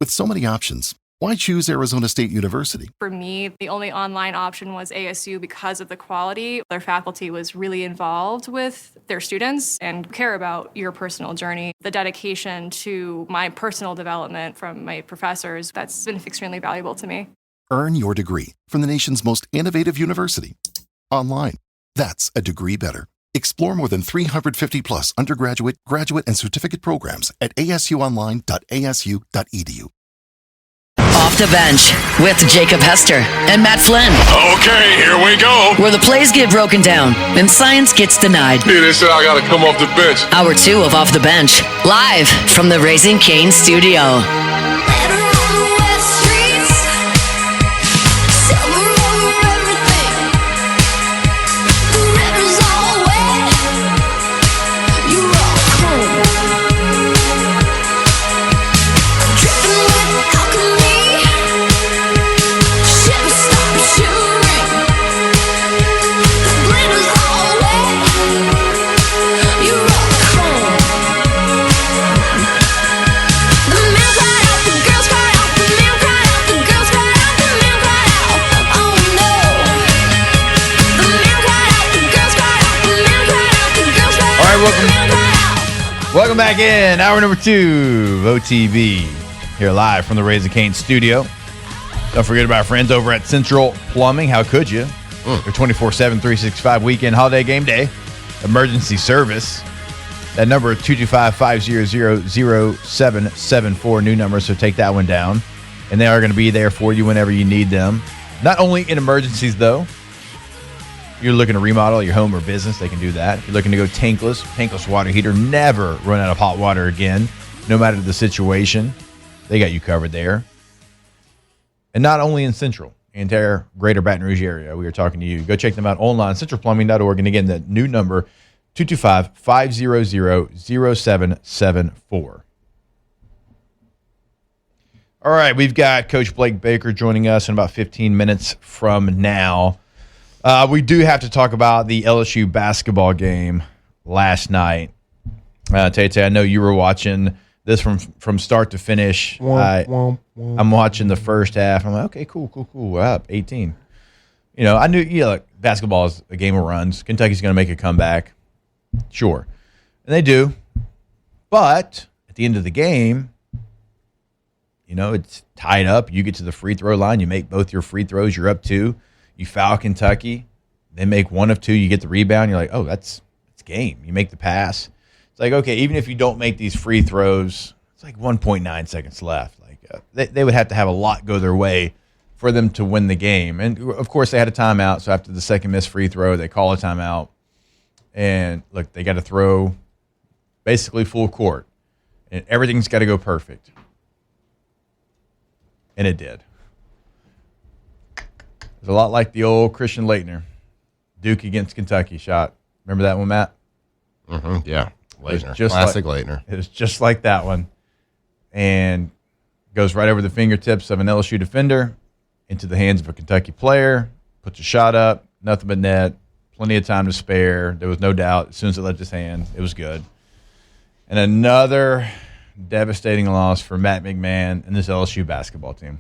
With so many options, why choose Arizona State University? For me, the only online option was ASU because of the quality. Their faculty was really involved with their students and care about your personal journey. The dedication to my personal development from my professors, that's been extremely valuable to me. Earn your degree from the nation's most innovative university. Online. That's a degree better. Explore more than 350 plus undergraduate, graduate, and certificate programs at asuonline.asu.edu. Off the Bench with Jacob Hester and Matt Flynn. Okay, here we go. Where the plays get broken down and science gets denied. Hey, they said I gotta come off the bench. Hour 2 of Off the Bench, live from the Raising Cane studio. Welcome back in. Hour number 2 of OTB. Here live from the Raising Cane studio. Don't forget about our friends over at Central Plumbing. How could you? Their 24/7, 365 weekend holiday game day emergency service. That number is 225-500-0774. New number, so take that one down. And they are going to be there for you whenever you need them. Not only in emergencies, though. You're looking to remodel your home or business, they can do that. If you're looking to go tankless water heater, never run out of hot water again, no matter the situation. They got you covered there. And not only in Central, the entire greater Baton Rouge area, we are talking to you. Go check them out online, centralplumbing.org. And again, that new number, 225-500-0774. All right, we've got Coach Blake Baker joining us in about 15 minutes from now. We do have to talk about the LSU basketball game last night. Tate, I know you were watching this from start to finish. I'm watching the first half. I'm like, okay, cool. We're up 18. You know, I knew, look, basketball is a game of runs. Kentucky's going to make a comeback. Sure. And they do. But at the end of the game, it's tied up. You get to the free throw line. You make both your free throws. You're up 2. You foul Kentucky, they make 1 of 2, you get the rebound, you're like, oh, that's game. You make the pass. It's like, okay, even if you don't make these free throws, it's like 1.9 seconds left. Like they would have to have a lot go their way for them to win the game. And, of course, they had a timeout, so after the second missed free throw, they call a timeout. And, look, they got to throw basically full court. And everything's got to go perfect. And it did. It's a lot like the old Christian Laettner, Duke against Kentucky shot. Remember that one, Matt? Mm-hmm. Yeah, Laettner, classic Laettner. It was just like that one, and goes right over the fingertips of an LSU defender into the hands of a Kentucky player. Puts a shot up, nothing but net, plenty of time to spare. There was no doubt. As soon as it left his hand, it was good. And another devastating loss for Matt McMahon and this LSU basketball team.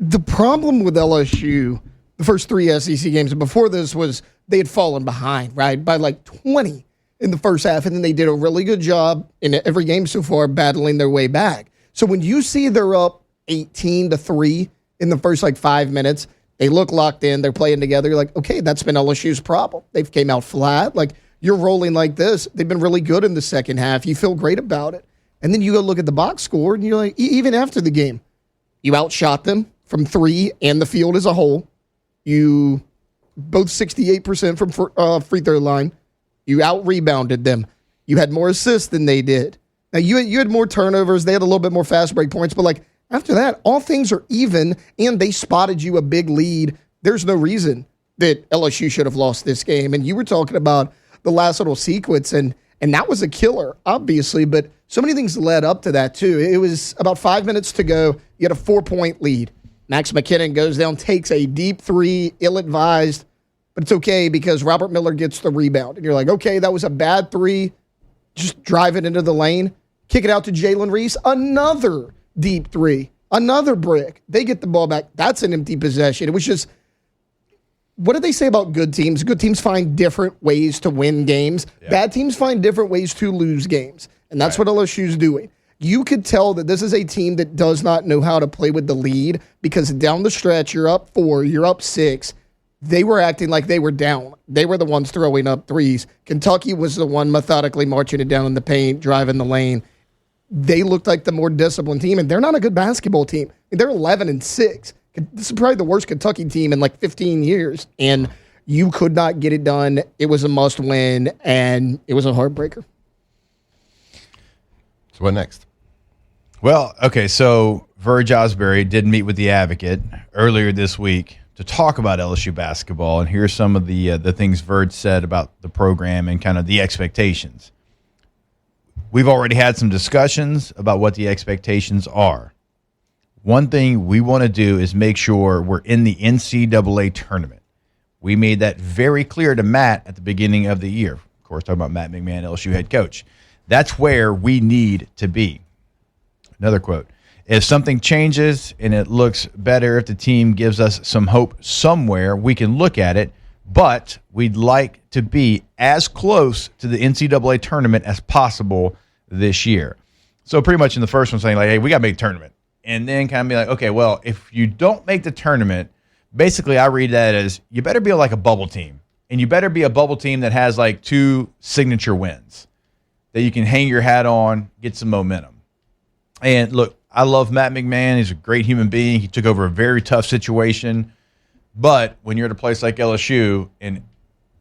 The problem with LSU, the first 3 SEC games, and before this was they had fallen behind, right, by like 20 in the first half, and then they did a really good job in every game so far battling their way back. So when you see they're up 18-3 in the first 5 minutes, they look locked in, they're playing together, you're like, okay, that's been LSU's problem. They've came out flat. You're rolling like this. They've been really good in the second half. You feel great about it. And then you go look at the box score, and you're like, even after the game, you outshot them from 3 and the field as a whole. You both 68% from free throw line. You out-rebounded them. You had more assists than they did. Now, you had more turnovers. They had a little bit more fast break points. But, after that, all things are even, and they spotted you a big lead. There's no reason that LSU should have lost this game. And you were talking about the last little sequence, and that was a killer, obviously. But so many things led up to that, too. It was about 5 minutes to go. You had a 4-point lead. Max McKinnon goes down, takes a deep 3, ill-advised, but it's okay because Robert Miller gets the rebound. And you're like, okay, that was a bad 3. Just drive it into the lane. Kick it out to Jalen Reese. Another deep three. Another brick. They get the ball back. That's an empty possession. It was just, what did they say about good teams? Good teams find different ways to win games. Yeah. Bad teams find different ways to lose games. And that's what LSU's doing. You could tell that this is a team that does not know how to play with the lead because down the stretch, you're up 4, you're up 6. They were acting like they were down. They were the ones throwing up threes. Kentucky was the one methodically marching it down in the paint, driving the lane. They looked like the more disciplined team, and they're not a good basketball team. They're 11-6. This is probably the worst Kentucky team in like 15 years, and you could not get it done. It was a must-win, and it was a heartbreaker. So what next? Well, okay, so Verge Osbury did meet with the Advocate earlier this week to talk about LSU basketball, and here's some of the things Verge said about the program and kind of the expectations. We've already had some discussions about what the expectations are. One thing we want to do is make sure we're in the NCAA tournament. We made that very clear to Matt at the beginning of the year. Of course, talking about Matt McMahon, LSU head coach. That's where we need to be. Another quote. If something changes and it looks better, if the team gives us some hope somewhere, we can look at it. But we'd like to be as close to the NCAA tournament as possible this year. So pretty much in the first one saying like, hey, we got to make the tournament. And then kind of be like, okay, well, if you don't make the tournament, basically I read that as you better be like a bubble team. And you better be a bubble team that has like 2 signature wins that you can hang your hat on, get some momentum. And look, I love Matt McMahon. He's a great human being. He took over a very tough situation. But when you're at a place like LSU and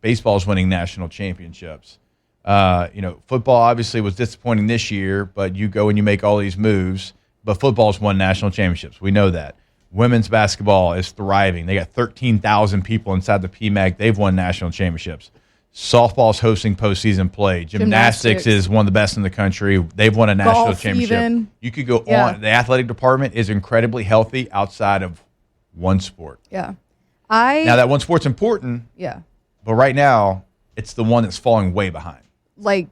baseball's winning national championships, football obviously was disappointing this year, but you go and you make all these moves. But football's won national championships. We know that. Women's basketball is thriving. They got 13,000 people inside the PMAC. They've won national championships. Softball's hosting postseason play. Gymnastics is one of the best in the country. They've won a national championship. Even. You could go on. The athletic department is incredibly healthy outside of one sport. Yeah. Now, that one sport's important. Yeah. But right now, it's the one that's falling way behind. Like,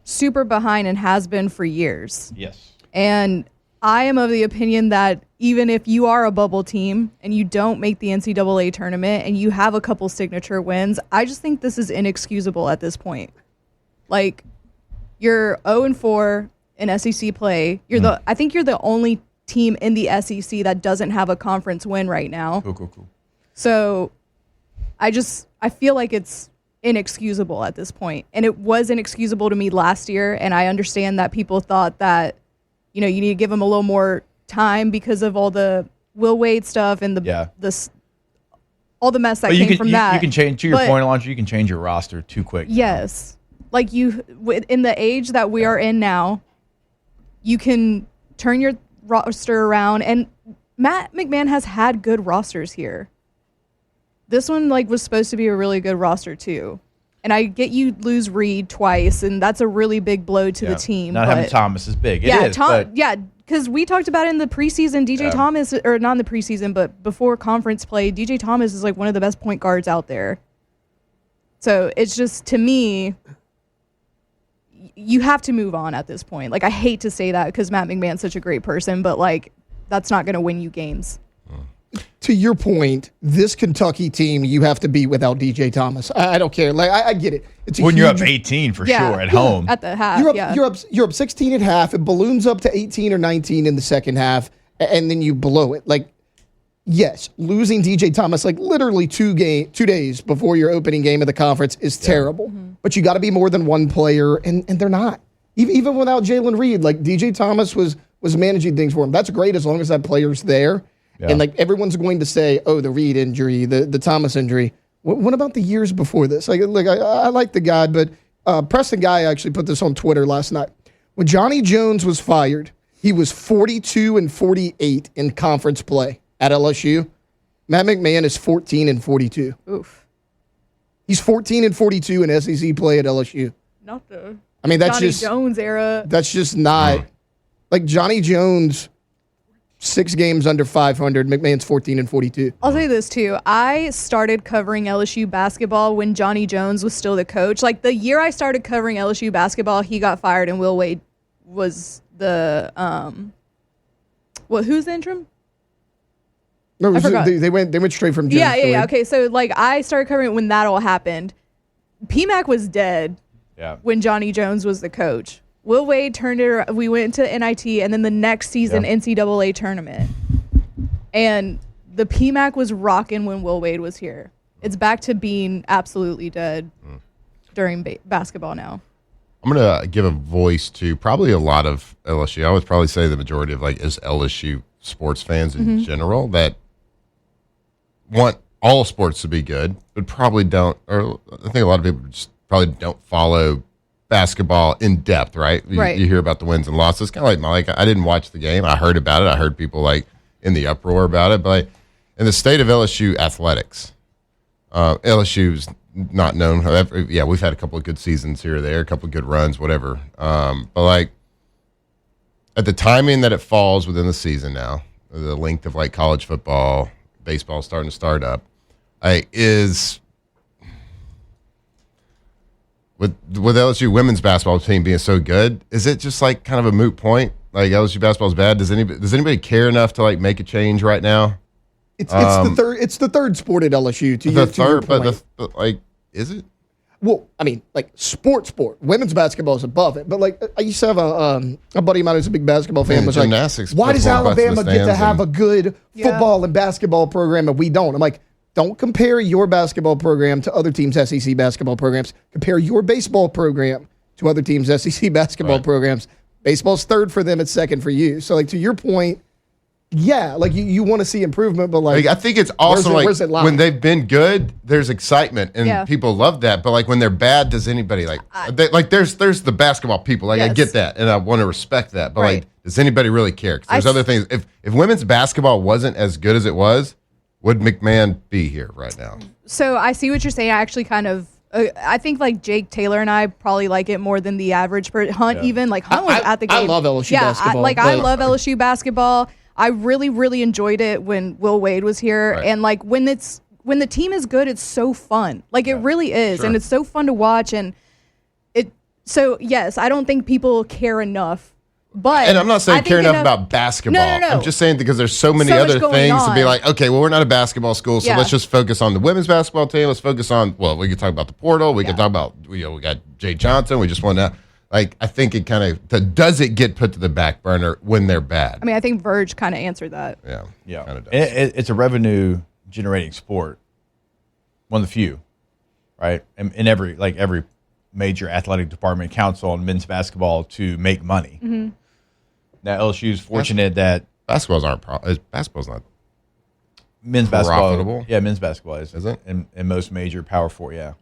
super behind and has been for years. Yes. And I am of the opinion that even if you are a bubble team and you don't make the NCAA tournament and you have a couple signature wins, I just think this is inexcusable at this point. Like, you're 0-4 in SEC play. I think you're the only team in the SEC that doesn't have a conference win right now. Cool. So I feel like it's inexcusable at this point. And it was inexcusable to me last year, and I understand that people thought that, you need to give them a little more time because of all the Will Wade stuff and all the mess that came from that. You can change, to your point, Alondra, you can change your roster too quick. Yes. Like in the age that we are in now, you can turn your roster around, and Matt McMahon has had good rosters here. This one was supposed to be a really good roster too. And I get you lose Reed twice, and that's a really big blow to the team. Not having Thomas is big. Because we talked about in the preseason, DJ Thomas, or not in the preseason, but before conference play, DJ Thomas is one of the best point guards out there. So it's just, to me, you have to move on at this point. I hate to say that because Matt McMahon's such a great person, but that's not going to win you games. To your point, this Kentucky team, you have to beat without DJ Thomas. I don't care. I get it. It's when you're up 18 for sure at home. At the half, You're up 16 at half. It balloons up to 18 or 19 in the second half, and then you blow it. Yes, losing DJ Thomas literally 2 days before your opening game of the conference is terrible. Mm-hmm. But you got to be more than one player, and they're not. Even without Jalen Reed, DJ Thomas was managing things for him. That's great as long as that player's there. Yeah. And everyone's going to say, oh, the Reed injury, the Thomas injury. What about the years before this? I like the guy, but Preston Guy actually put this on Twitter last night. When Johnny Jones was fired, he was 42-48 in conference play at LSU. Matt McMahon is 14-42. Oof. He's 14-42 in SEC play at LSU. Not the that's Johnny just Jones era. That's just not Johnny Jones. 6 games under 500. McMahon's 14-42. I'll say this too. I started covering LSU basketball when Johnny Jones was still the coach. The year I started covering LSU basketball, he got fired and Will Wade was the who's the interim? No, I forgot. They went straight from Jim. Yeah. Okay, so like I started covering it when that all happened. PMAC was dead when Johnny Jones was the coach. Will Wade turned it. We went to NIT, and then the next season NCAA tournament, and the PMAC was rocking when Will Wade was here. It's back to being absolutely dead during basketball now. I'm going to give a voice to probably a lot of LSU. I would probably say the majority of is LSU sports fans in general that want all sports to be good, but probably don't, or I think a lot of people just probably don't follow basketball in depth, right? You hear about the wins and losses. Kind of like Mike, I didn't watch the game. I heard about it. I heard people in the uproar about it. But in the state of LSU athletics, LSU's not known. However, we've had a couple of good seasons here or there, a couple of good runs, whatever. But at the timing that it falls within the season now, the length of college football, baseball starting to start up, is with LSU women's basketball team being so good, is it just kind of a moot point? LSU basketball is bad. Does anybody care enough to make a change right now? It's the third sport at LSU. To your point. But is it? Well, I mean, sport. Women's basketball is above it. But I used to have a buddy of mine who's a big basketball fan. Was gymnastics. Why does Alabama get to have a good football and basketball program and we don't? I'm like, don't compare your basketball program to other teams' SEC basketball programs. Compare your baseball program to other teams' SEC basketball programs. Baseball's third for them. It's second for you. So, to your point, you want to see improvement, but I think it's also where's it when they've been good, there's excitement and people love that. But when they're bad, does anybody there's the basketball people. I get that and I want to respect that. But does anybody really care? 'Cause there's other things. If women's basketball wasn't as good as it was, would McMahon be here right now? So I see what you're saying. I actually kind of. I think Jake Taylor and I probably like it more than the average Hunt. Even Hunt was at the game. I love LSU basketball. I love LSU basketball. I really, really enjoyed it when Will Wade was here, and when the team is good, it's so fun. It really is, and it's so fun to watch. And so yes, I don't think people care enough. And I'm not saying care enough about basketball. No. I'm just saying because there's so many other things to be okay, well, we're not a basketball school, so let's just focus on the women's basketball team. Let's focus on, we can talk about the portal. We can talk about, we got Jay Johnson. We just want to, I think it kind of, does it get put to the back burner when they're bad? I mean, I think Verge kind of answered that. Yeah. Kind of does. It's a revenue-generating sport. One of the few, right? In every major athletic department counts on men's basketball to make money. Mm-hmm. Now LSU is fortunate that basketball's not men's profitable. Basketball. Yeah, men's basketball is it? In most major Power 4, yeah.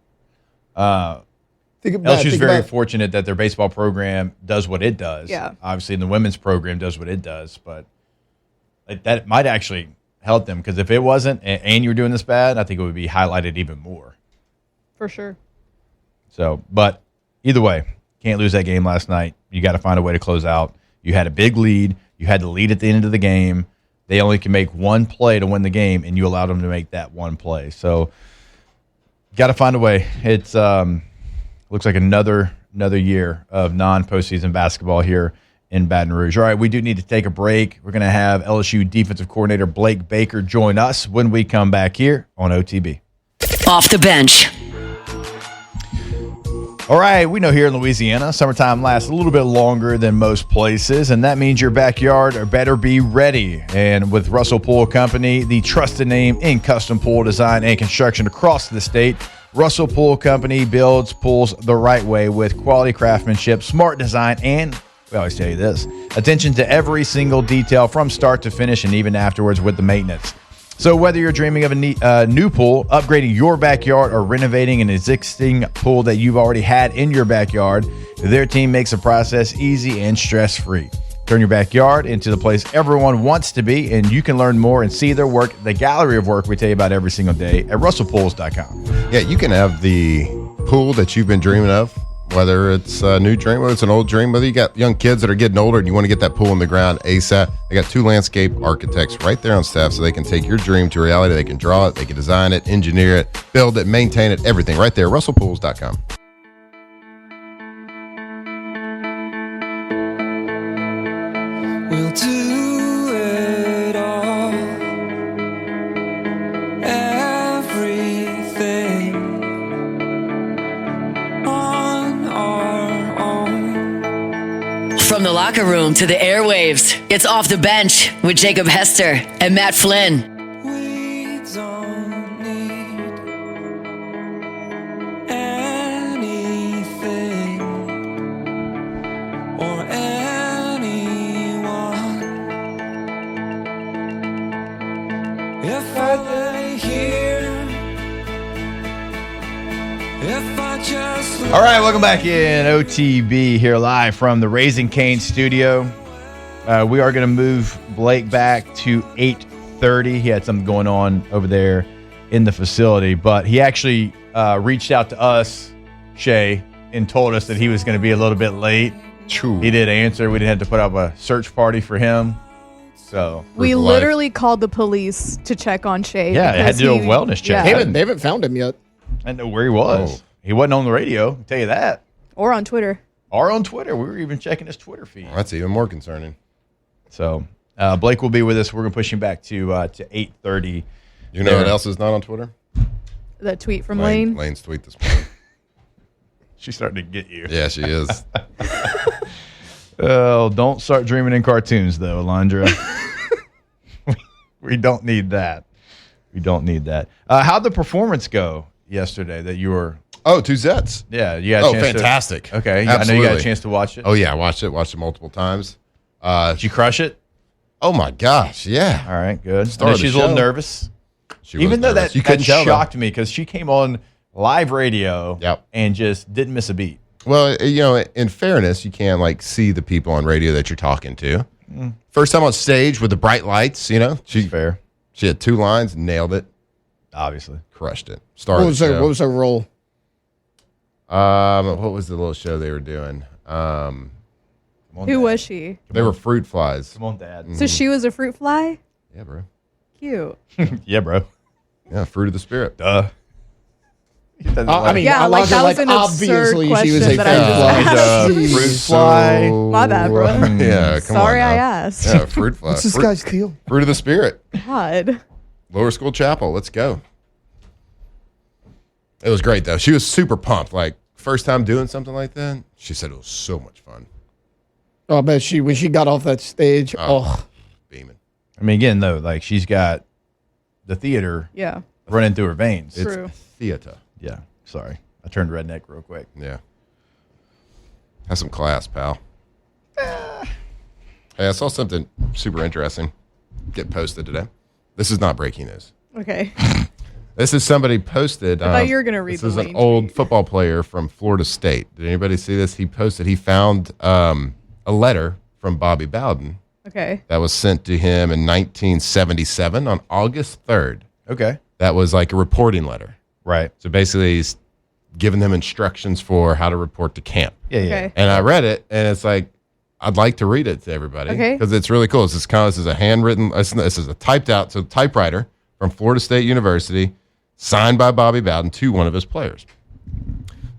LSU is very fortunate that their baseball program does what it does. Yeah. Obviously, and the women's program does what it does, but that might actually help them because if it wasn't and you were doing this bad, I think it would be highlighted even more. For sure. So, but either way, can't lose that game last night. You got to find a way to close out. You had a big lead. You had the lead at the end of the game. They only can make one play to win the game, and you allowed them to make that one play. So, got to find a way. It's looks like another year of non-postseason basketball here in Baton Rouge. All right, we do need to take a break. We're going to have LSU defensive coordinator Blake Baker join us when we come back here on OTB. Off the bench. All right, we know here in Louisiana, summertime lasts a little bit longer than most places, and that means your backyard better be ready. And with Russell Pool Company, the trusted name in custom pool design and construction across the state, Russell Pool Company builds pools the right way with quality craftsmanship, smart design, and we always tell you this, attention to every single detail from start to finish and even afterwards with the maintenance. So whether you're dreaming of a new pool, upgrading your backyard, or renovating an existing pool that you've already had in your backyard, their team makes the process easy and stress-free. Turn your backyard into the place everyone wants to be, and you can learn more and see their work, the gallery of work we tell you about every single day at russellpools.com. Yeah, you can have the pool that you've been dreaming of, whether it's a new dream, whether it's an old dream, whether you got young kids that are getting older and you want to get that pool in the ground ASAP. They got 2 landscape architects right there on staff so they can take your dream to reality. They can draw it, they can design it, engineer it, build it, maintain it, everything right there, russellpools.com. locker room to the airwaves. It's Off the Bench with Jacob Hester and Matt Flynn. We don't need anything or anyone. If I lay here, if I just All right, welcome back in OTB here live from the Raising Cane studio. We are going to move Blake back to 8:30. He had something going on over there in the facility, but he actually reached out to us, Shay, and told us that he was going to be a little bit late. True. He did answer. We didn't have to put up a search party for him. So We literally called the police to check on Shay. yeah, it had to do a because wellness check. yeah. They haven't found him yet. I didn't know where he was. Oh. He wasn't on the radio, I'll tell you that. Or on Twitter. Or on Twitter. We were even checking his Twitter feed. Well, that's even more concerning. So Blake will be with us. We're going to push him back to 8:30. You know what else is not on Twitter? That tweet from Lane. Lane's tweet this morning. She's starting to get you. Yeah, she is. Oh, don't start dreaming in cartoons, though, Alondra. We don't need that. We don't need that. How'd the performance go yesterday that you were... Oh, 2 Zets. Yeah, you had a chance fantastic. Okay, Absolutely. I know you got a chance to watch it. Oh, yeah, I watched it multiple times. Did you crush it? Oh, my gosh, yeah. All right, good. I Star know of the she's a little show. nervous. She was Even though nervous. that couldn't tell, though. shocked me because she came on live radio Yep. and just didn't miss a beat. Well, in fairness, you can't see the people on radio that you're talking to. First time on stage with the bright lights, Fair, she had 2 lines, nailed it, obviously. crushed it. Star What of was the her show. What was her role? What was the little show they were doing? Come on, Who Dad. was she? They were fruit flies. Come on, Dad. So she was a fruit fly? Yeah, bro. Cute. Yeah, bro. Yeah, fruit of the spirit. Duh. I mean, Yeah, I like, like that her, was an absurd obviously she was question a that I fruit just fly. He's a fruit fly. My bad, bro. Yeah, come Sorry on. I now. asked. Yeah, fruit fly. What's this guy's deal? Fruit of the spirit. God. Lower School Chapel. Let's go. It was great, though. She was super pumped. First time doing something like that. She said it was so much fun. Oh, I bet when she got off that stage, Beaming. I mean, again, though, she's got the theater Yeah. running through her veins. True. It's theater. Yeah, sorry. I turned redneck real quick. Yeah. Have some class, pal. Hey, I saw something super interesting get posted today. This is not breaking news. Okay. This is somebody posted. I thought you were going to read This the is an Lane old tweet. football player from Florida State. Did anybody see this? He posted, he found a letter from Bobby Bowden Okay. that was sent to him in 1977 on August 3rd. Okay. That was like a reporting letter. Right. So basically, he's giving them instructions for how to report to camp. Yeah, yeah. Okay. And I read it, and it's like, I'd like to read it to everybody. Okay. Because it's really cool. This is a handwritten, this is a typed out, so typewriter from Florida State University, signed by Bobby Bowden to one of his players.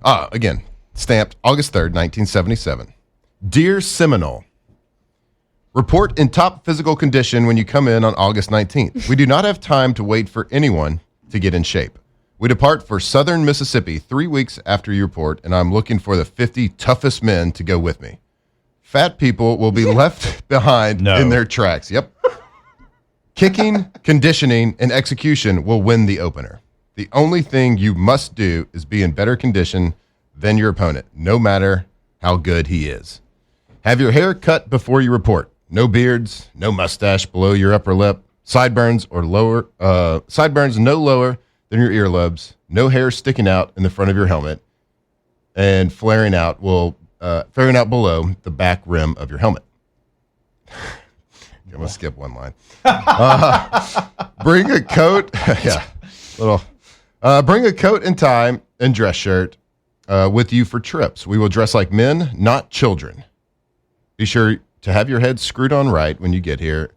Again, stamped August 3rd, 1977. Dear Seminole, report in top physical condition when you come in on August 19th. We do not have time to wait for anyone to get in shape. We depart for southern Mississippi 3 weeks after you report, and I'm looking for the 50 toughest men to go with me. Fat people will be left behind in their tracks. Yep. Kicking, conditioning, and execution will win the opener. The only thing you must do is be in better condition than your opponent, no matter how good he is. Have your hair cut before you report. No beards, no mustache below your upper lip, sideburns no lower than your earlobes, no hair sticking out in the front of your helmet, and flaring out below the back rim of your helmet. I'm gonna skip one line. Bring a coat. Bring a coat and tie and dress shirt with you for trips. We will dress like men, not children. Be sure to have your head screwed on right when you get here.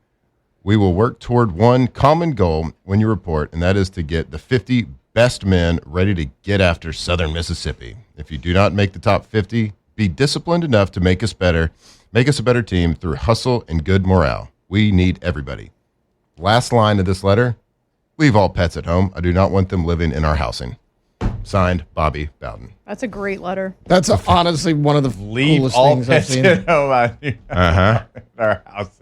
We will work toward one common goal when you report, and that is to get the 50 best men ready to get after Southern Mississippi. If you do not make the top 50, be disciplined enough to make us a better team through hustle and good morale. We need everybody. Last line of this letter, leave all pets at home. I do not want them living in our housing. Signed, Bobby Bowden. That's a great letter. That's honestly one of the Leave coolest all things I've pets seen. at home. Uh-huh. Our house.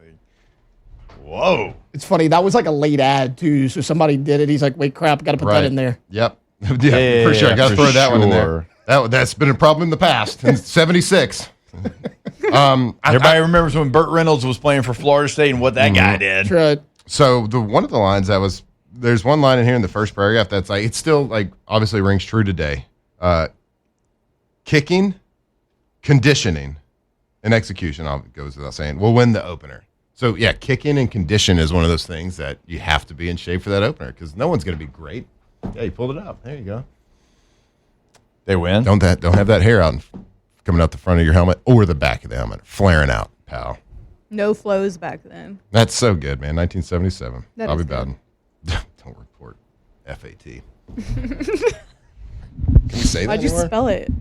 Whoa. It's funny. That was like a late ad, too. So somebody did it. He's like, wait, crap, got to put that in there. Yep. Yeah, for sure. Got to for throw that one in sure. there. That's been a problem in the past. In 76. Everybody remembers when Burt Reynolds was playing for Florida State and what that guy did. That's right. So one of the lines there's one line in here in the first paragraph that's like, it's still like obviously rings true today. Kicking, conditioning, and execution, goes without saying, will win the opener. So yeah, kicking and condition is one of those things that you have to be in shape for that opener because no one's going to be great. Yeah, you pulled it up. There you go. They win. Don't have that hair out coming out the front of your helmet or the back of the helmet, flaring out, pal. No flows back then. That's so good, man. 1977. That Bobby is good. Bowden. Don't report FAT. Can we say that Why'd you anymore? spell it?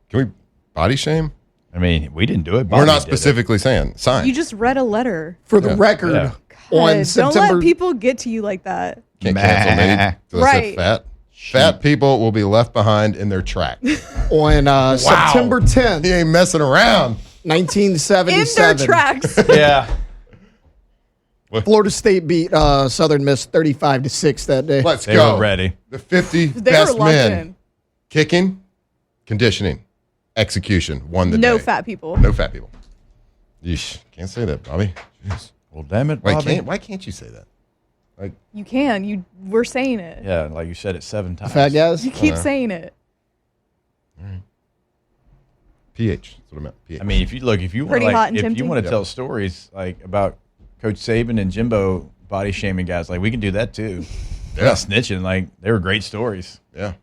Can we body shame? I mean, we didn't do it. We're Bobby not did it. specifically saying sign. You just read a letter. For the record, Yeah. on Don't September... let people get to you like that. Can't cancel me. 'Cause I said Right. fat. Fat people will be left behind in their track. on September 10th, He ain't messing around. In their 1977, tracks. Yeah. Florida State beat Southern Miss 35-6 that day. Let's They go. were ready. The 50 They best were locked men. in. Kicking, conditioning, execution won the day. No fat people. No fat people. Yeesh. Can't say that, Bobby. Jeez. Well, damn it, Why Bobby. can't you say that? Like, You can. We're saying it. Yeah, like you said it 7 times. Fat guys? You keep saying it. PH. That's what I meant. PH. I mean, if you want Pretty to, hot and if you tempting. want to tell stories like about Coach Saban and Jimbo body shaming guys, like we can do that too. They're Yeah. not snitching. Like they were great stories. Yeah.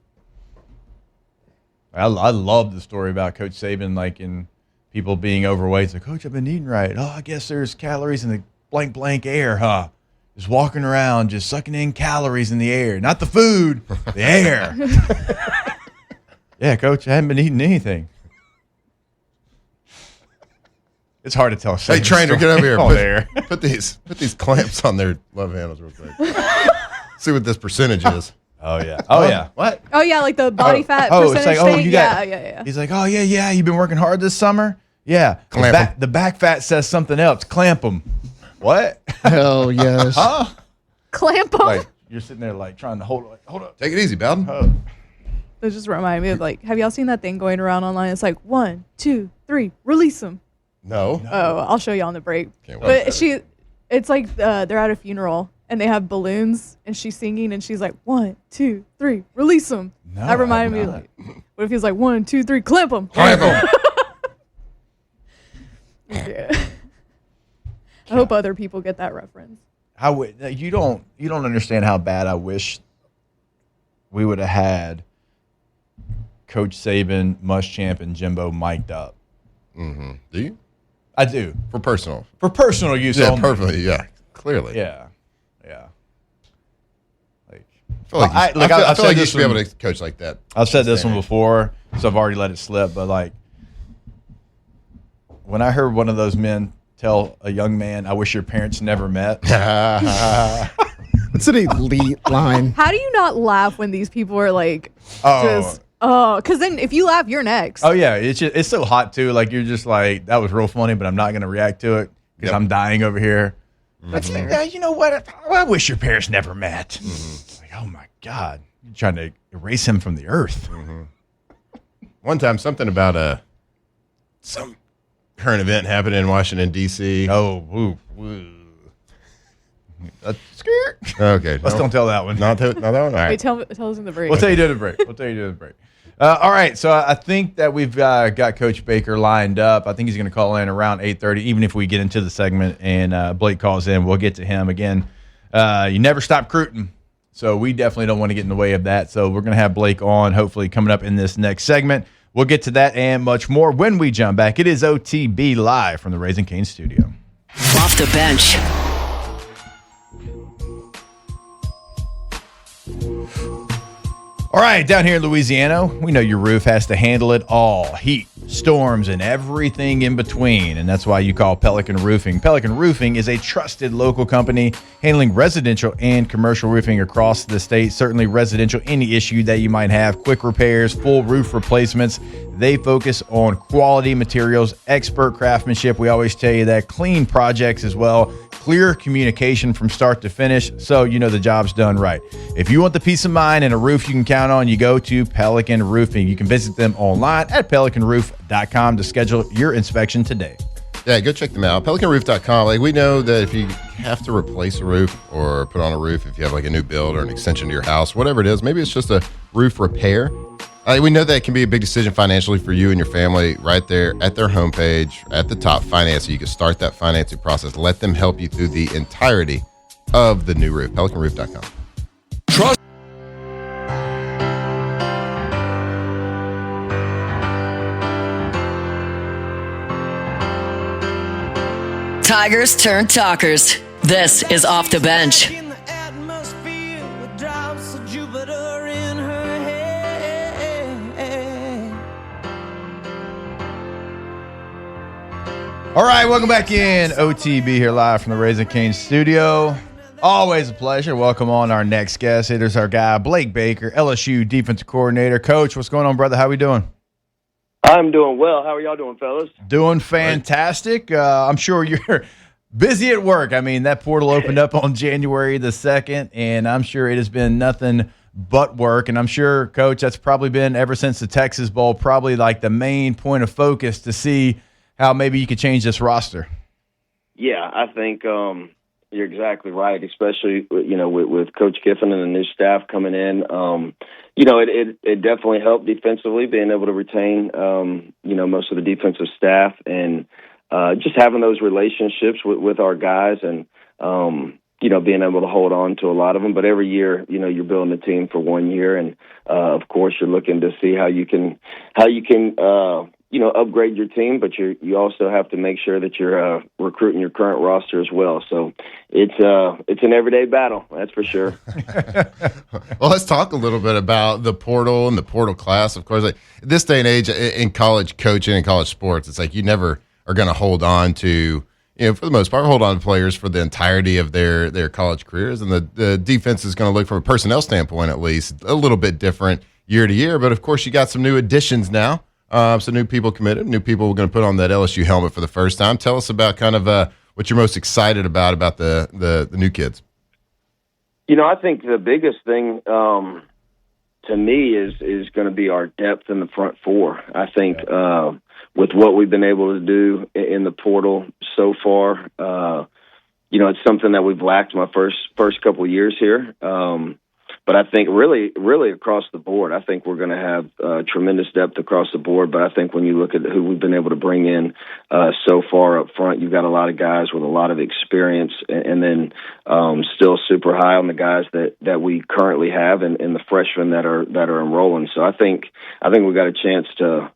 I love the story about Coach Saban, like in people being overweight. It's like, Coach, I've been eating right. Oh, I guess there's calories in the blank air, huh? Just walking around, just sucking in calories in the air, not the food, the air. Yeah, Coach, I haven't been eating anything. It's hard to tell. Hey, trainer, get over here. On there. Put these clamps on their love handles real quick. See what this percentage is. Oh yeah. Oh yeah. What? Oh, yeah, like the body fat Oh, percentage it's like, oh, thing. you got. Yeah. He's like, oh yeah. You've been working hard this summer. Yeah. Clamp 'em. The back fat says something else. Clamp them. What? Hell yes. Clamp them. Like you're sitting there like trying to hold up. Take it easy, Bowden. That just reminded me of like, have y'all seen that thing going around online? It's like 1, 2, 3, release them. No. Oh, I'll show you on the break. Can't wait. But it's like they're at a funeral and they have balloons and she's singing and she's like 1, 2, 3, release them. No, That reminded I me have of like, what if he was like 1, 2, 3, clamp them? Clamp 'em. Yeah. I hope other people get that reference. You don't understand how bad I wish we would have had Coach Saban, Muschamp, and Jimbo mic'd up. Mm-hmm. Do you? I do For personal. for personal use. Yeah, only. perfectly. Yeah, clearly. Yeah. Like I feel like, I- you, like I feel, I- I I've feel like said you this should be able one- to coach like that. I've said this one before, so I've already let it slip. But like when I heard one of those men tell a young man, "I wish your parents never met." It's an elite line. How do you not laugh when these people are like, Oh. because then if you laugh, you're next. Oh yeah, it's so hot too. Like you're just like that was real funny, but I'm not gonna react to it because Yep. I'm dying over here. But you know what? I wish your parents never met. It's like, oh my god, you're trying to erase him from the earth. One time, something about some current event happened in Washington, D.C. Oh, woo. Skirt. Okay. Let's don't tell that one. Not that one? All right. Wait, tell us in the break. We'll tell you during the break. All right, so I think that we've got Coach Baker lined up. I think he's going to call in around 8:30, even if we get into the segment and Blake calls in. We'll get to him again. You never stop recruiting, so we definitely don't want to get in the way of that. So we're going to have Blake on, hopefully, coming up in this next segment. We'll get to that and much more when we jump back. It is OTB live from the Raising Cane's studio. Off the bench. All right, down here in Louisiana, we know your roof has to handle it all. Heat, storms, and everything in between. And that's why you call Pelican Roofing. Pelican Roofing is a trusted local company handling residential and commercial roofing across the state. Certainly residential, any issue that you might have, quick repairs, full roof replacements. They focus on quality materials, expert craftsmanship. We always tell you that. Clean projects as well. Clear communication from start to finish, so you know the job's done right. If you want the peace of mind and a roof you can count on, you go to Pelican Roofing. You can visit them online at pelicanroof.com to schedule your inspection today. Yeah, go check them out. PelicanRoof.com. Like, we know that if you have to replace a roof or put on a roof, if you have like a new build or an extension to your house, whatever it is, maybe it's just a roof repair. We know that it can be a big decision financially for you and your family. Right there at their homepage, at the top, financing. You can start that financing process. Let them help you through the entirety of the new roof. PelicanRoof.com. Trust. Tigers turn talkers. This is Off the Bench. In the atmosphere with drops of Jupiter in her head. All right, welcome back in. OTB here live from the Raising Cane's studio. Always a pleasure. Welcome on our next guest. It is our guy, Blake Baker, LSU defensive coordinator. Coach, what's going on, brother? How we doing? I'm doing well. How are y'all doing, fellas? Doing fantastic. I'm sure you're busy at work. I mean, that portal opened up on January the 2nd, and I'm sure it has been nothing but work. And I'm sure, Coach, that's probably been ever since the Texas Bowl, probably like the main point of focus to see how maybe you could change this roster. Yeah, I think you're exactly right, especially, with Coach Kiffin and the new staff coming in. It definitely helped defensively, being able to retain, most of the defensive staff and just having those relationships with our guys and, being able to hold on to a lot of them. But every year, you're building a team for 1 year. And, of course, you're looking to see how you can upgrade your team, but you also have to make sure that you're recruiting your current roster as well. So it's an everyday battle, that's for sure. Well, let's talk a little bit about the portal and the portal class. Of course, like this day and age in college coaching and college sports, it's like you never are going to hold on to, for the most part, hold on to players for the entirety of their college careers. And the defense is going to look, from a personnel standpoint at least, a little bit different year to year. But of course, you got some new additions now. So new people committed, new people are going to put on that LSU helmet for the first time. Tell us about kind of what you're most excited about the new kids. I think the biggest thing to me is going to be our depth in the front four. I think with what we've been able to do in the portal so far, it's something that we've lacked my first couple of years here. But I think really across the board, I think we're going to have tremendous depth across the board. But I think when you look at who we've been able to bring in so far up front, you've got a lot of guys with a lot of experience, and then still super high on the guys that we currently have, and the freshmen that are enrolling. So I think we've got a chance to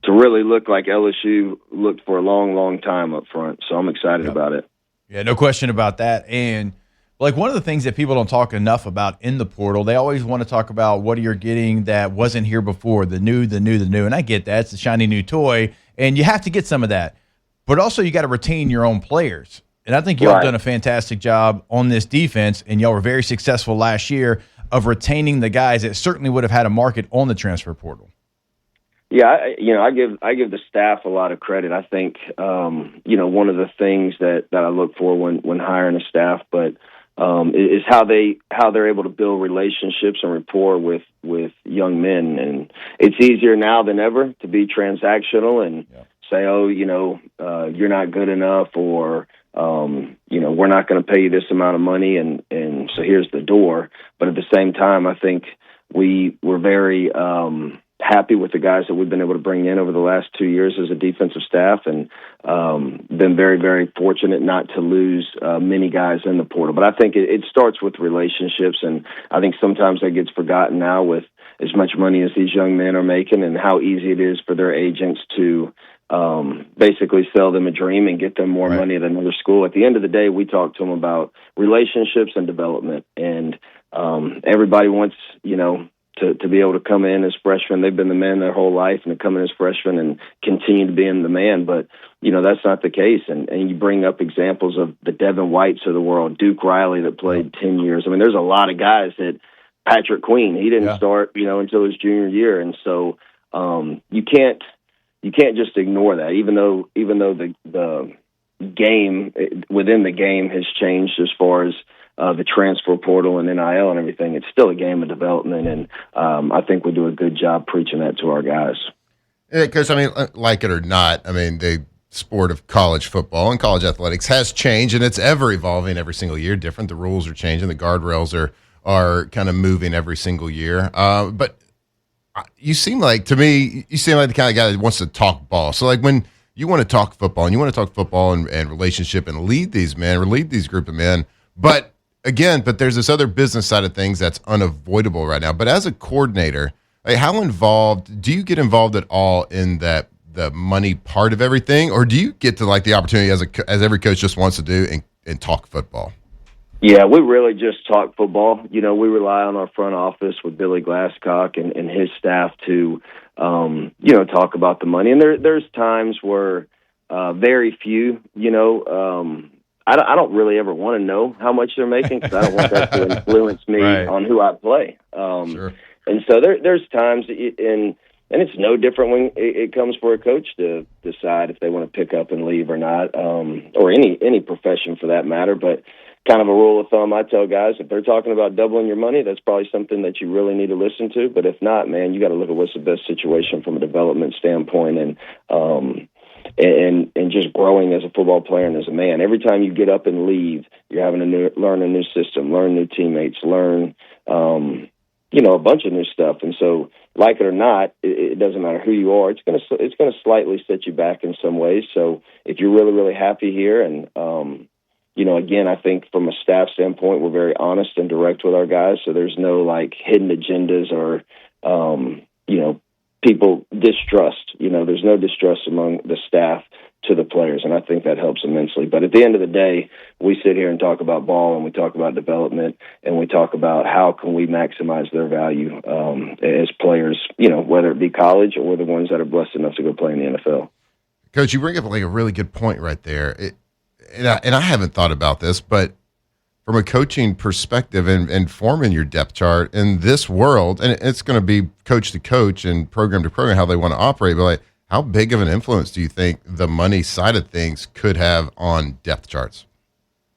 really look like LSU looked for a long, long time up front. So I'm excited about it. Yeah, no question about that. And like one of the things that people don't talk enough about in the portal, they always want to talk about what you're getting that wasn't here before, the new. And I get that. It's a shiny new toy, and you have to get some of that. But also you got to retain your own players. And I think y'all have done a fantastic job on this defense, and y'all were very successful last year of retaining the guys that certainly would have had a market on the transfer portal. Yeah, I give the staff a lot of credit. I think, one of the things that I look for when hiring a staff, but is how they're able to build relationships and rapport with young men. And it's easier now than ever to be transactional and say, you're not good enough, or, we're not going to pay you this amount of money. And so here's the door. But at the same time, I think we were very, happy with the guys that we've been able to bring in over the last 2 years as a defensive staff, and been very, very fortunate not to lose many guys in the portal. But I think it starts with relationships, and I think sometimes that gets forgotten now with as much money as these young men are making, and how easy it is for their agents to basically sell them a dream and get them more money at another school. At the end of the day, we talk to them about relationships and development, and everybody wants, to be able to come in as freshmen. They've been the man their whole life, and to come in as freshmen and continue to be in the man. But, that's not the case. And you bring up examples of the Devin Whites of the world, Duke Riley that played 10 years. I mean, there's a lot of guys that Patrick Queen, he didn't start, until his junior year. And so you can't just ignore that, even though the game within the game has changed as far as the transfer portal and NIL and everything. It's still a game of development, and I think we do a good job preaching that to our guys. Because, like it or not, the sport of college football and college athletics has changed, and it's ever evolving every single year. Different. The rules are changing. The guardrails are kind of moving every single year. But you seem like the kind of guy that wants to talk ball. So, like, when you want to talk football and relationship and lead these group of men, but there's this other business side of things that's unavoidable right now. But as a coordinator, like, how involved do you get involved at all in the money part of everything, or do you get to like the opportunity as every coach just wants to do and talk football? Yeah, we really just talk football. We rely on our front office with Billy Glasscock and his staff to, talk about the money. And there's times where very few, I don't really ever want to know how much they're making, because I don't want that to influence me on who I play. Sure. And so there's times, and it's no different when it comes for a coach to decide if they want to pick up and leave or not, or any profession for that matter. But kind of a rule of thumb, I tell guys, if they're talking about doubling your money, that's probably something that you really need to listen to. But if not, man, you got to look at what's the best situation from a development standpoint, and just growing as a football player and as a man. Every time you get up and leave, you're having to learn a new system, learn new teammates, learn a bunch of new stuff. And so, like it or not, it doesn't matter who you are. It's gonna slightly set you back in some ways. So if you're really, really happy here, and again, I think from a staff standpoint, we're very honest and direct with our guys. So there's no like hidden agendas or people distrust. There's no distrust among the staff to the players, and I think that helps immensely. But at the end of the day, we sit here and talk about ball, and we talk about development, and we talk about how can we maximize their value as players, whether it be college or the ones that are blessed enough to go play in the NFL. Coach, you bring up like a really good point right there. And I haven't thought about this, but from a coaching perspective and forming your depth chart in this world, and it's going to be coach to coach and program to program how they want to operate, but like, how big of an influence do you think the money side of things could have on depth charts?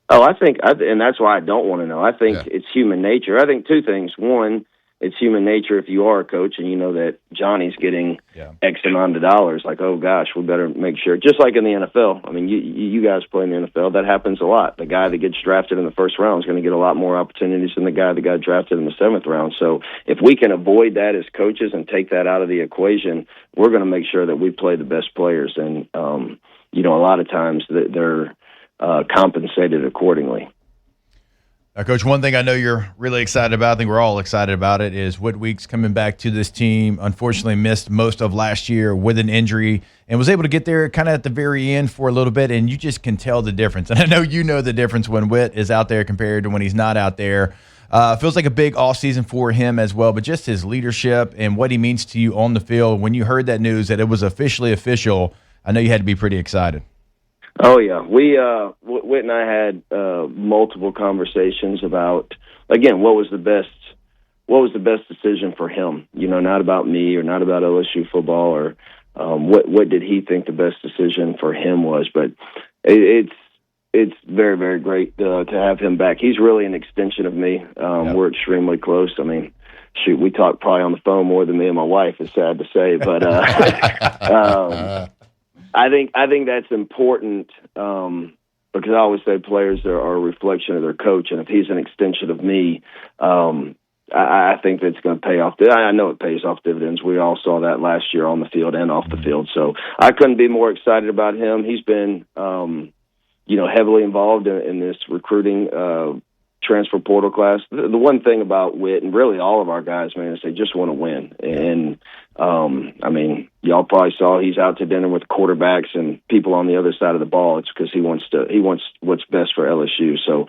Oh, and that's why I don't want to know. I think it's human nature. I think two things. One, it's human nature if you are a coach and you know that Johnny's getting X amount of dollars, like, oh gosh, we better make sure. Just like in the NFL. I mean, you guys play in the NFL. That happens a lot. The guy that gets drafted in the first round is going to get a lot more opportunities than the guy that got drafted in the seventh round. So if we can avoid that as coaches and take that out of the equation, we're going to make sure that we play the best players. And, a lot of times they're compensated accordingly. Coach, one thing I know you're really excited about, I think we're all excited about it, is Whit Weeks coming back to this team. Unfortunately missed most of last year with an injury and was able to get there kind of at the very end for a little bit, and you just can tell the difference. And I know you know the difference when Whit is out there compared to when he's not out there. Feels like a big offseason for him as well, but just his leadership and what he means to you on the field. When you heard that news that it was officially official, I know you had to be pretty excited. Oh yeah, we Whit and I had multiple conversations about, again, what was the best decision for him. Not about me or not about LSU football, or what did he think the best decision for him was. But it's very, very great to have him back. He's really an extension of me. We're extremely close. I mean, shoot, we talk probably on the phone more than me and my wife. It's sad to say, but I think that's important because I always say players are a reflection of their coach, and if he's an extension of me, I think that's going to pay off. I know it pays off dividends. We all saw that last year on the field and off the field. So I couldn't be more excited about him. He's been, heavily involved in this recruiting transfer portal class. The one thing about Whit and really all of our guys, man, is they just want to win. And y'all probably saw he's out to dinner with quarterbacks and people on the other side of the ball. It's because he wants what's best for LSU. So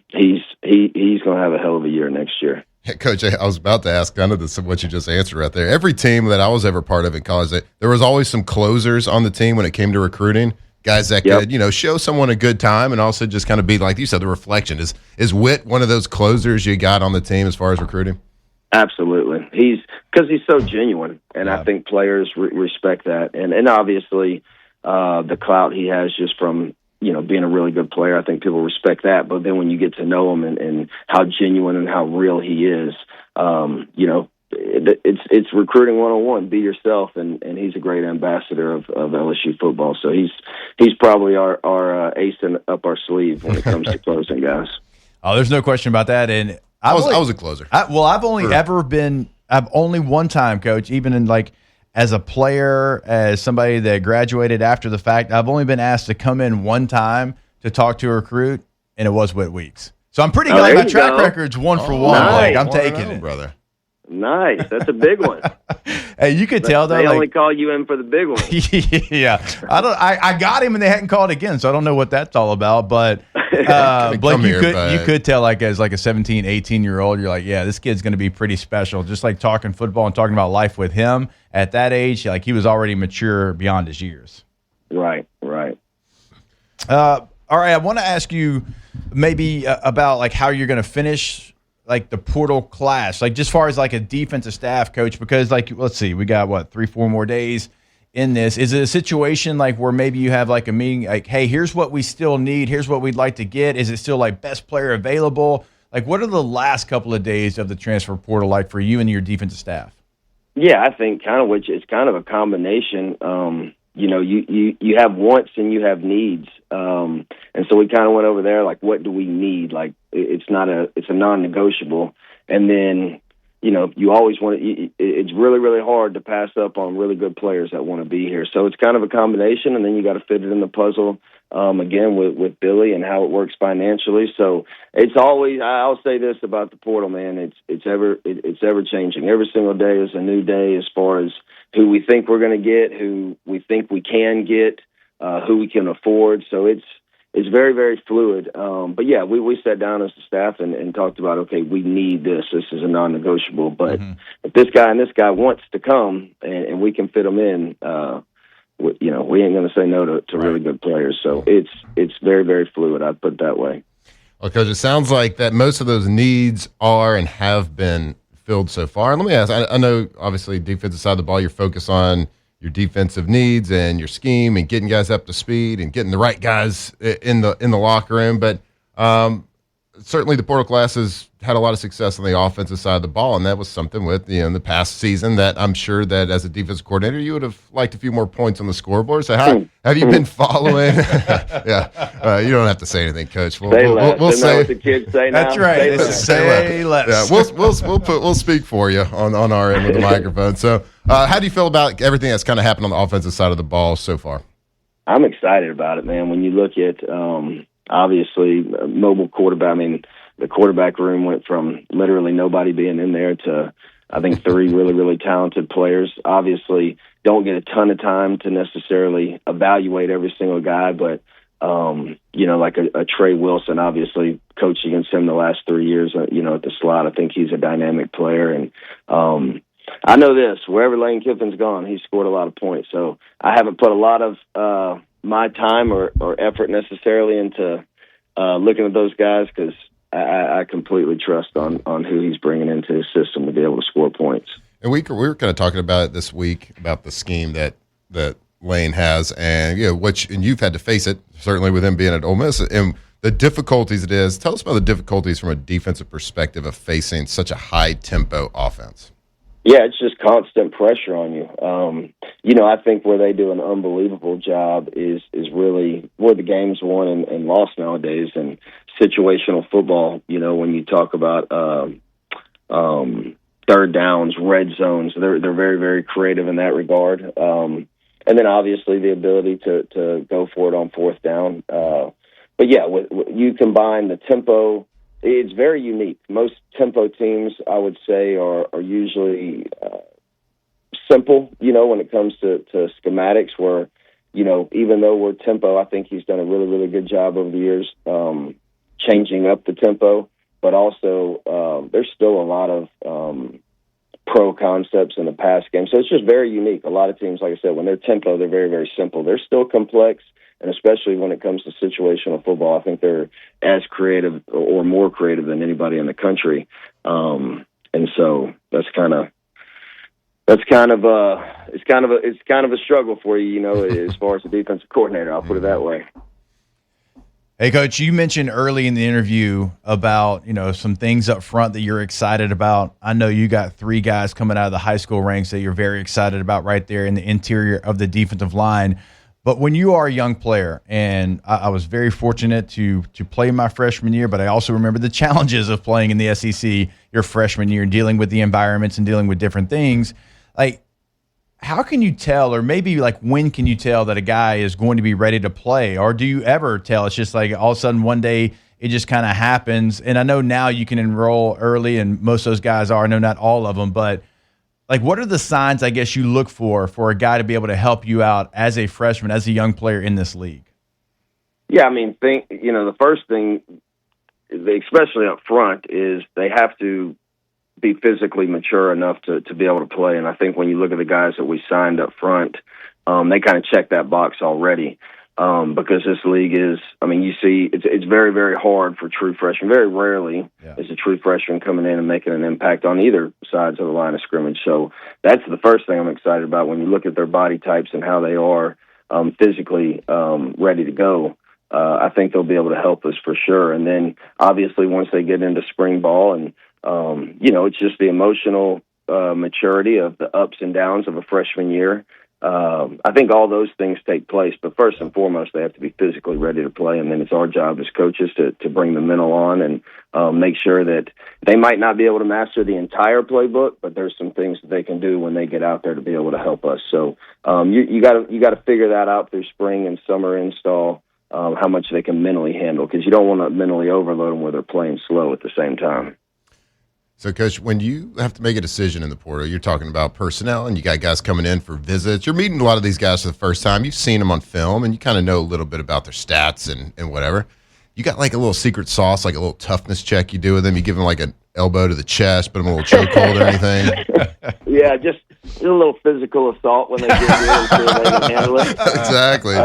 he's going to have a hell of a year next year. Coach, I was about to ask kind of what you just answered right there. Every team that I was ever part of in college, there was always some closers on the team when it came to recruiting. Guys that could, show someone a good time and also just kind of be, like you said, the reflection. Is Witt one of those closers you got on the team as far as recruiting? Absolutely. Because he's so genuine, and I think players respect that. And obviously the clout he has just from, being a really good player, I think people respect that. But then when you get to know him and how genuine and how real he is, it's recruiting 101. Be yourself, and he's a great ambassador of LSU football. So he's probably our ace up our sleeve when it comes to closing guys. Oh, there's no question about that. And I was a closer. I've only one time, Coach, even in as a player, as somebody that graduated after the fact, I've only been asked to come in one time to talk to a recruit, and it was Whit Weeks. So I'm pretty good. My track record's 1 for 1. Nice. I'm taking it, brother. Nice. That's a big one. Hey, you could tell though. They only call you in for the big one. Yeah, I got him, and they hadn't called again, so I don't know what that's all about. But Blake, you could tell as a 17, 18-year-old, you're like, yeah, this kid's going to be pretty special. Just like talking football and talking about life with him at that age, he was already mature beyond his years. Right. All right, I want to ask you maybe about how you're going to finish the portal class, just far as a defensive staff coach, because let's see, we got 3-4 more days in this. Is it a situation where maybe you have a meeting hey, here's what we still need, here's what we'd like to get? Is it still best player available? What are the last couple of days of the transfer portal for you and your defensive staff? Yeah, I think it's kind of a combination. You have wants and you have needs. And so we kind of went over there, what do we need? It's a non-negotiable. And then, you always want to, it's really, really hard to pass up on really good players that want to be here. So it's kind of a combination, and then you got to fit it in the puzzle, again, with Billy and how it works financially. So it's always, I'll say this about the portal, man, it's ever changing. Every single day is a new day as far as who we think we're going to get, who we think we can get, who we can afford. So it's very, very fluid. But yeah, we sat down as a staff and talked about, okay, we need this. This is a non-negotiable. But if this guy and this guy wants to come and we can fit them in, we ain't going to say no to really good players. So it's very, very fluid. I'd put it that way. Well, Coach, it sounds like that most of those needs are and have been filled so far. And let me ask, I know obviously defensive side of the ball, you're focused on your defensive needs and your scheme and getting guys up to speed and getting the right guys in the locker room. But certainly the portal class has had a lot of success on the offensive side of the ball, and that was something with in the past season that I'm sure that as a defensive coordinator you would have liked a few more points on the scoreboard. So have you been following? Yeah, you don't have to say anything, Coach. We'll say what the kids say now. That's right. Say less. Yeah, we'll speak for you on our end with the microphone. So how do you feel about everything that's kind of happened on the offensive side of the ball so far? I'm excited about it, man. When you look at obviously mobile quarterback, I mean, the quarterback room went from literally nobody being in there to, I think, 3 really, really talented players. Obviously, don't get a ton of time to necessarily evaluate every single guy, but, like a Trey Wilson, obviously, coached against him the last 3 years, at the slot. I think he's a dynamic player. And I know this, wherever Lane Kiffin's gone, he's scored a lot of points. So I haven't put a lot of my time or effort necessarily into looking at those guys because I completely trust on who he's bringing into his system to be able to score points. And we were kind of talking about it this week about the scheme that Lane has, and and you've had to face it certainly with him being at Ole Miss and the difficulties it is. Tell us about the difficulties from a defensive perspective of facing such a high tempo offense. Yeah, it's just constant pressure on you. I think where they do an unbelievable job is really where the game's won and lost nowadays, and situational football. When you talk about third downs, red zones, they're very, very creative in that regard. And then obviously the ability to go for it on fourth down. But yeah, you combine the tempo. It's very unique. Most tempo teams, I would say, are usually simple, when it comes to schematics where, even though we're tempo, I think he's done a really, really good job over the years changing up the tempo. but also there's still a lot of pro concepts in the pass game. So it's just very unique. A lot of teams, like I said, when they're tempo, they're very, very simple. They're still complex, and especially when it comes to situational football, I think they're as creative or more creative than anybody in the country. And so it's kind of a struggle for you, as far as the defensive coordinator. I'll put it that way. Hey, Coach, you mentioned early in the interview about, some things up front that you're excited about. I know you got 3 guys coming out of the high school ranks that you're very excited about right there in the interior of the defensive line. But when you are a young player, and I was very fortunate to play my freshman year, but I also remember the challenges of playing in the SEC your freshman year and dealing with the environments and dealing with different things. Like, how can you tell, or maybe when can you tell that a guy is going to be ready to play? Or do you ever tell? It's just like all of a sudden one day it just kind of happens. And I know now you can enroll early, and most of those guys are. I know not all of them, but what are the signs, I guess, you look for a guy to be able to help you out as a freshman, as a young player in this league? Yeah, the first thing, especially up front, is they have to be physically mature enough to be able to play. And I think when you look at the guys that we signed up front, they kind of check that box already. Because this league is, you see, it's very, very hard for true freshmen. Very rarely is a true freshman coming in and making an impact on either sides of the line of scrimmage. So that's the first thing I'm excited about when you look at their body types and how they are physically ready to go. I think they'll be able to help us for sure. And then obviously once they get into spring ball and, it's just the emotional maturity of the ups and downs of a freshman year. I think all those things take place, but first and foremost, they have to be physically ready to play. And then it's our job as coaches to bring the mental on and make sure that they might not be able to master the entire playbook, but there's some things that they can do when they get out there to be able to help us. So you got to figure that out through spring and summer install, how much they can mentally handle, because you don't want to mentally overload them where they're playing slow at the same time. So, Coach, when you have to make a decision in the portal, you're talking about personnel, and you got guys coming in for visits. You're meeting a lot of these guys for the first time. You've seen them on film, and you kind of know a little bit about their stats and whatever. You got a little secret sauce, a little toughness check you do with them. You give them an elbow to the chest, put them a little chokehold or anything. Yeah, just a little physical assault when they get here and see if they can handle it. Exactly.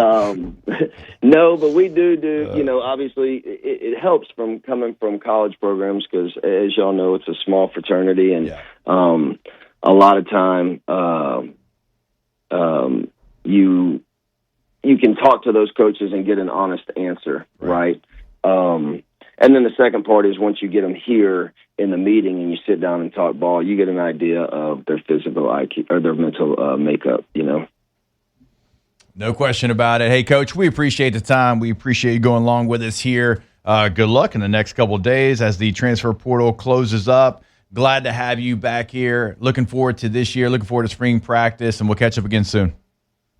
No, but we do, obviously it helps from coming from college programs because, as y'all know, it's a small fraternity, and a lot of time you can talk to those coaches and get an honest answer, right? And then the second part is once you get them here in the meeting and you sit down and talk ball, you get an idea of their physical IQ or their mental makeup, No question about it. Hey, Coach, we appreciate the time. We appreciate you going along with us here. Good luck in the next couple of days as the transfer portal closes up. Glad to have you back here. Looking forward to this year. Looking forward to spring practice, and we'll catch up again soon.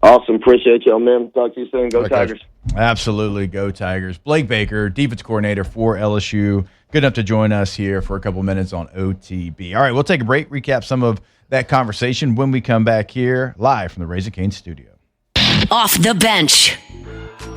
Awesome. Appreciate y'all, man. Talk to you soon. Go Tigers. Absolutely. Go Tigers. Blake Baker, defense coordinator for LSU. Good enough to join us here for a couple minutes on OTB. All right, we'll take a break, recap some of that conversation when we come back here live from the Raising Cane's studio. Off the bench.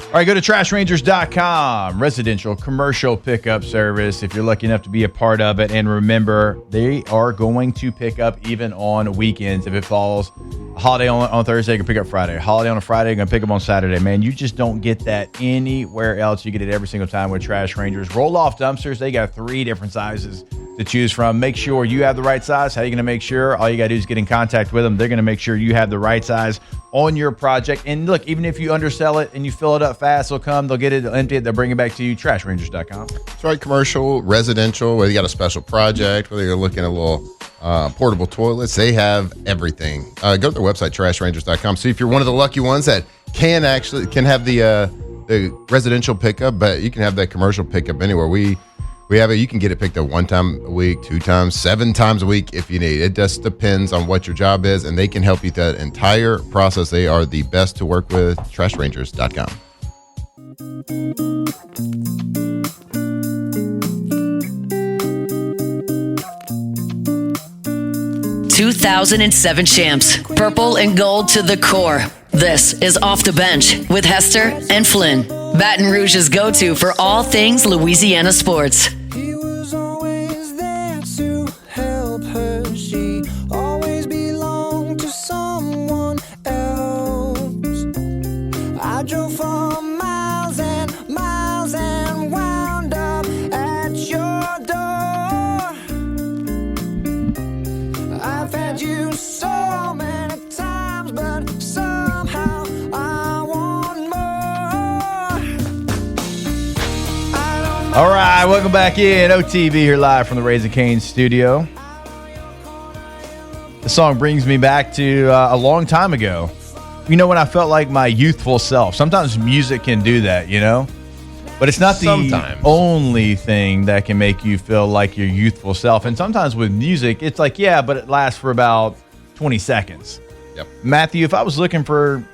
All right, go to trashrangers.com, residential commercial pickup service if you're lucky enough to be a part of it. And remember, they are going to pick up even on weekends. If it falls a holiday on Thursday, you can pick up Friday. A holiday on a Friday, you're going to pick up on Saturday. Man, you just don't get that anywhere else. You get it every single time with Trash Rangers. Roll-off dumpsters, they got 3 different sizes to choose from. Make sure you have the right size. How are you going to make sure? All you got to do is get in contact with them. They're going to make sure you have the right size on your project. And look, even if you undersell it and you fill it up fast, they'll come, they'll get it, they'll empty it, they'll bring it back to you. Trashrangers.com. That's right, commercial, residential, whether you got a special project, whether you're looking at a little portable toilets, they have everything. Go to their website, trashrangers.com. See if you're one of the lucky ones that can have the residential pickup, but you can have that commercial pickup anywhere. We have it. You can get it picked up 1 time a week, 2 times, 7 times a week if you need. It just depends on what your job is, and they can help you that entire process. They are the best to work with. Trashrangers.com. 2007 champs, purple and gold to the core. This is Off the Bench with Hester and Flynn, Baton Rouge's go-to for all things Louisiana sports. He was always All right, welcome back in. OTB here live from the Raising Cane's studio. The song brings me back to a long time ago. You know, when I felt like my youthful self. Sometimes music can do that, you know? But it's not the only thing that can make you feel like your youthful self. And sometimes with music, it's like, yeah, but it lasts for about 20 seconds. Yep. Matthew, if I was looking for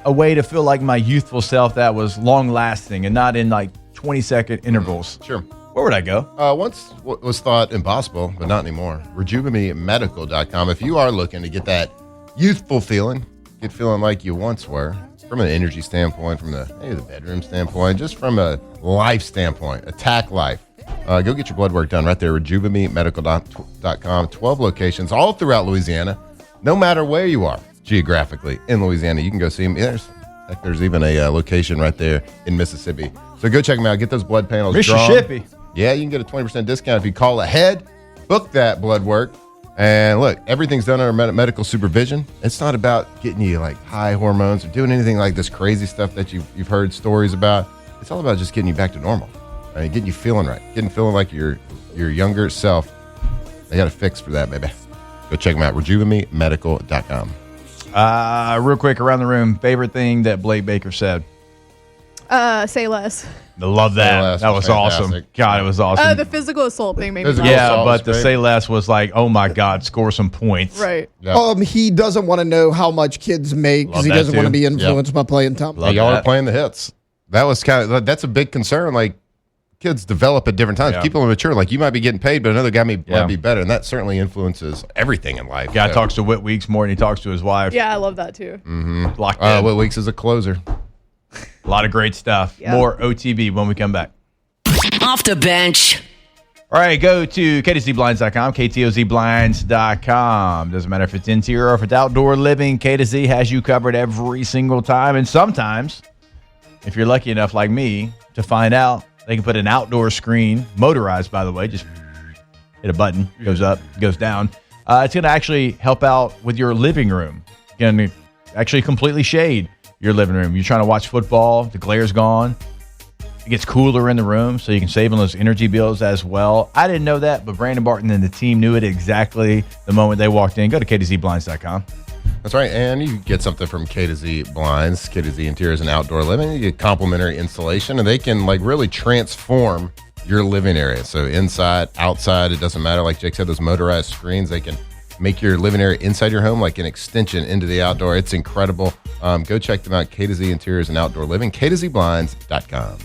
a way to feel like my youthful self that was long-lasting and not in like 20-second intervals. Sure. Where would I go? Once was thought impossible, but not anymore. RejuveneMedical.com. If you are looking to get that youthful feeling, get feeling like you once were, from an energy standpoint, from the bedroom standpoint, just from a life standpoint, attack life. Go get your blood work done right there. RejuveneMedical.com. 12 locations all throughout Louisiana. No matter where you are geographically in Louisiana, you can go see them. There's even a location right there in Mississippi. So go check them out. Get those blood panels Mississippi. drawn. Yeah, you can get a 20% discount if you call ahead, book that blood work. And look, everything's done under medical supervision. It's not about getting you like high hormones or doing anything like this crazy stuff that you've heard stories about. It's all about just getting you back to normal. I mean, getting you feeling right, feeling like your younger self. They got a fix for that, baby. Go check them out. RejuveneMedical.com. Real quick, around the room, favorite thing that Blake Baker said. Say less. I love that. Say less that was fantastic. awesome. God, it was awesome. The physical assault thing made me Physical laugh. Yeah, assault but was the great. say less was like, oh my God, score some points. Right. Yep. He doesn't want to know how much kids make because Love he that doesn't want to too. be influenced by playing Tom. Love Y'all that. are playing the hits. That was that's a big concern. Like, kids develop at different times. Yeah. People are mature. Like, you might be getting paid, but another guy might Yeah. be better. And that certainly influences everything in life. Guy So, talks to Whit Weeks more than he talks to his wife. Yeah, I love that too. Locked in. Whit Weeks is a closer. A lot of great stuff. Yeah. More OTB when we come back. Off the bench. All right, go to KTZBlinds.com, KTOZBlinds.com. Doesn't matter if it's interior or if it's outdoor living, K to Z has you covered every single time. And sometimes, if you're lucky enough like me to find out, they can put an outdoor screen, motorized by the way, just hit a button, goes up, goes down. It's going to actually help out with your living room. Going to actually completely shade your living room. You're trying to watch football, the glare's gone. It gets cooler in the room, so you can save on those energy bills as well. I didn't know that, but Brandon Barton and the team knew it exactly the moment they walked in. Go to KTZBlinds.com. That's right. And you get something from K to Z Blinds, K to Z Interiors and Outdoor Living. You get complimentary installation, and they can like really transform your living area. So inside, outside, it doesn't matter. Like Jake said, those motorized screens, they can make your living area inside your home like an extension into the outdoor. It's incredible. Go check them out, K to Z Interiors and Outdoor Living, KTZBlinds.com.